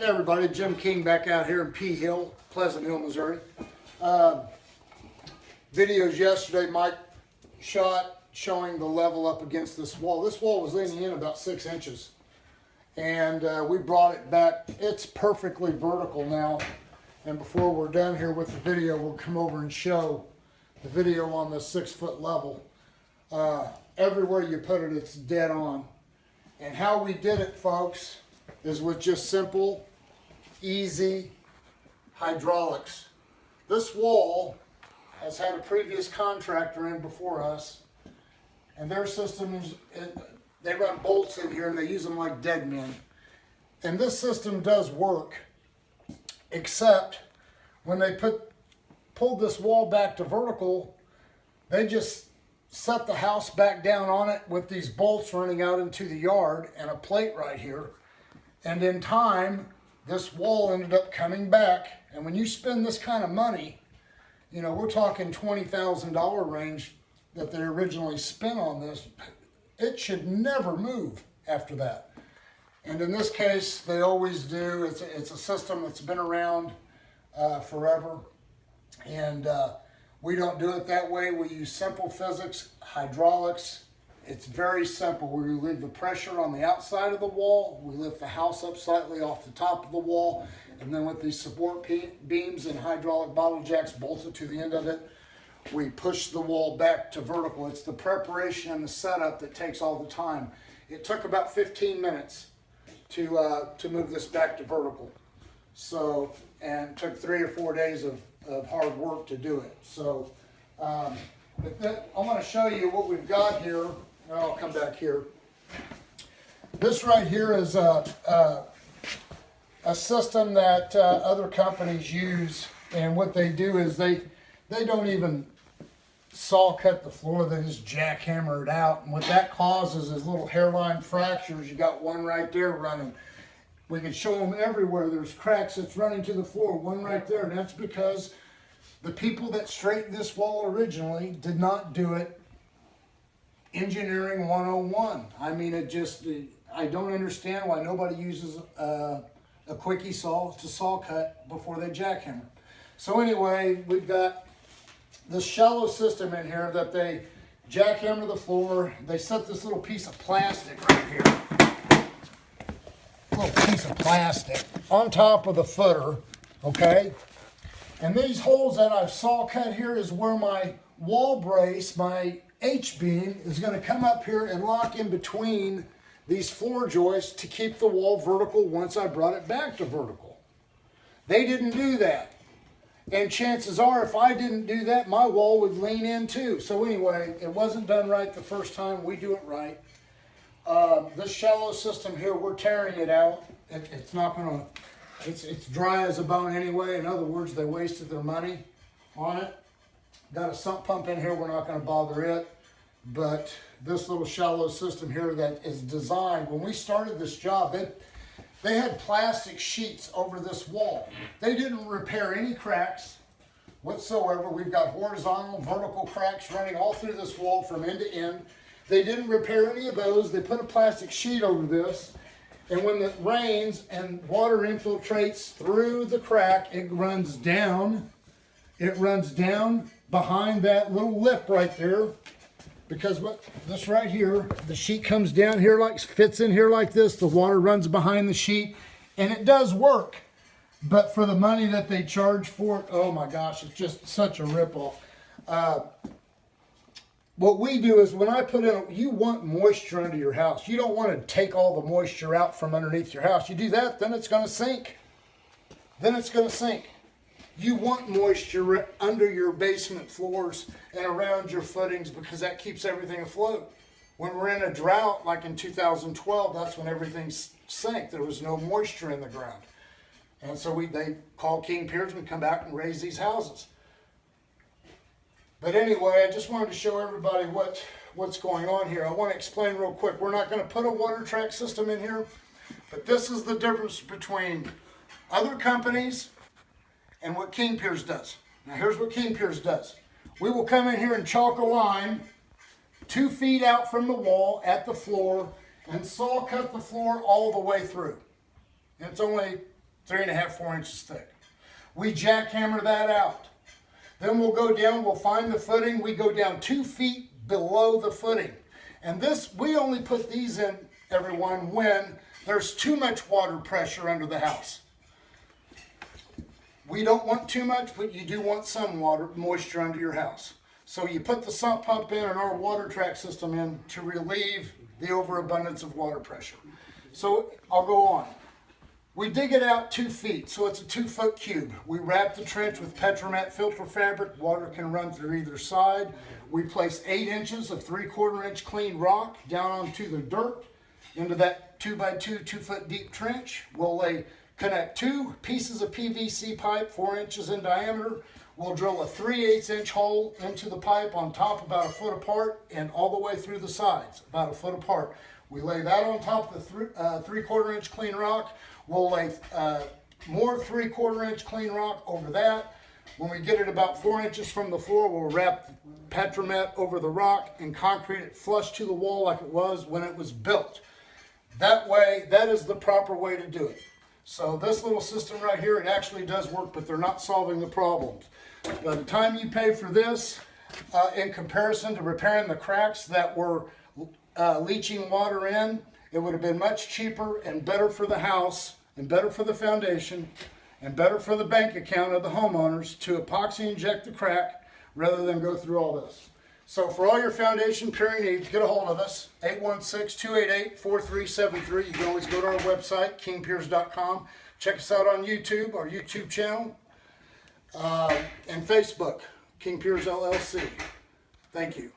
Hey everybody, Jim King back out here in P Hill, Pleasant Hill, Missouri. Videos yesterday Mike shot showing the level up against this wall. This wall was leaning in about 6 inches. And we brought it back. It's perfectly vertical now. And before we're done here with the video, we'll come over and show the video on the 6 foot level. Everywhere you put it, it's dead on. And how we did it, folks, is with just simple, easy hydraulics. This wall has had a previous contractor in before us, and their system is, they run bolts in here and they use them like dead men. And this system does work, except when they pulled this wall back to vertical, they just set the house back down on it with these bolts running out into the yard and a plate right here. And in time, this wall ended up coming back. And when you spend this kind of money, you know, we're talking $20,000 range that they originally spent on this, it should never move after that. And in this case, they always do. It's a system that's been around forever. And we don't do it that way. We use simple physics, hydraulics. It's very simple. We relieve the pressure on the outside of the wall. We lift the house up slightly off the top of the wall. And then with these support beams and hydraulic bottle jacks bolted to the end of it, we push the wall back to vertical. It's the preparation and the setup that takes all the time. It took about 15 minutes to move this back to vertical. So, and it took 3 or 4 days of hard work to do it. So, I want to show you what we've got here. I'll come back here. This right here is a system that other companies use, and what they do is they don't even saw cut the floor, they just jackhammer it out, and what that causes is little hairline fractures. You got one right there running. We can show them everywhere. There's cracks that's running to the floor, one right there, and that's because the people that straightened this wall originally did not do it engineering 101. I mean, I don't understand why nobody uses a quickie saw to saw cut before they jackhammer. So anyway, we've got this shallow system in here that they jackhammer the floor. They set this little piece of plastic right here, little piece of plastic on top of the footer, okay? And these holes that I've saw cut here is where my wall brace, my H-beam, is going to come up here and lock in between these floor joists to keep the wall vertical once I brought it back to vertical. They didn't do that. And chances are, if I didn't do that, my wall would lean in too. So anyway, it wasn't done right the first time. We do it right. This shallow system here, we're tearing it out. It's not going to, it's dry as a bone anyway. In other words, they wasted their money on it. Got a sump pump in here, we're not going to bother it. But this little shallow system here that is designed, when we started this job, they had plastic sheets over this wall. They didn't repair any cracks whatsoever. We've got horizontal, vertical cracks running all through this wall from end to end. They didn't repair any of those. They put a plastic sheet over this. And when it rains and water infiltrates through the crack, it runs down. It runs down behind that little lip right there. Because what this right here, the sheet comes down here like, fits in here like this. The water runs behind the sheet, and it does work. But for the money that they charge for it, oh my gosh, it's just such a ripoff. What we do is when I put in, you want moisture under your house. You don't want to take all the moisture out from underneath your house. You do that, then it's going to sink. Then it's going to sink. You want moisture under your basement floors and around your footings because that keeps everything afloat. When we're in a drought, like in 2012, that's when everything sank. There was no moisture in the ground. And so they called King Piers and come back and raise these houses. But anyway, I just wanted to show everybody what's going on here. I want to explain real quick. We're not going to put a water track system in here, but this is the difference between other companies and what King Piers does. Now here's what King Piers does. We will come in here and chalk a line 2 feet out from the wall at the floor and saw cut the floor all the way through. It's only 3.5, 4 inches thick. We jackhammer that out. Then we'll go down, we'll find the footing. We go down 2 feet below the footing. And this, we only put these in, everyone, when there's too much water pressure under the house. We don't want too much, but you do want some moisture under your house. So you put the sump pump in and our water track system in to relieve the overabundance of water pressure. So I'll go on. We dig it out 2 feet, so it's a 2-foot cube. We wrap the trench with Petromat filter fabric. Water can run through either side. We place 8 inches of 3/4 inch clean rock down onto the dirt into that 2x2, 2-foot deep trench. We'll connect 2 pieces of PVC pipe 4 inches in diameter. We'll drill a 3/8 inch hole into the pipe on top about 1 foot apart and all the way through the sides about 1 foot apart. We lay that on top of the 3/4 inch clean rock. We'll lay more 3/4 inch clean rock over that. When we get it about 4 inches from the floor, we'll wrap Petromat over the rock and concrete it flush to the wall like it was when it was built. That way, that is the proper way to do it. So this little system right here, it actually does work, but they're not solving the problems. By the time you pay for this, in comparison to repairing the cracks that were leaching water in, it would have been much cheaper and better for the house and better for the foundation and better for the bank account of the homeowners to epoxy inject the crack rather than go through all this. So for all your foundation piering needs, get a hold of us, 816-288-4373. You can always go to our website, kingpiers.com. Check us out on YouTube, our YouTube channel, and Facebook, King Piers LLC. Thank you.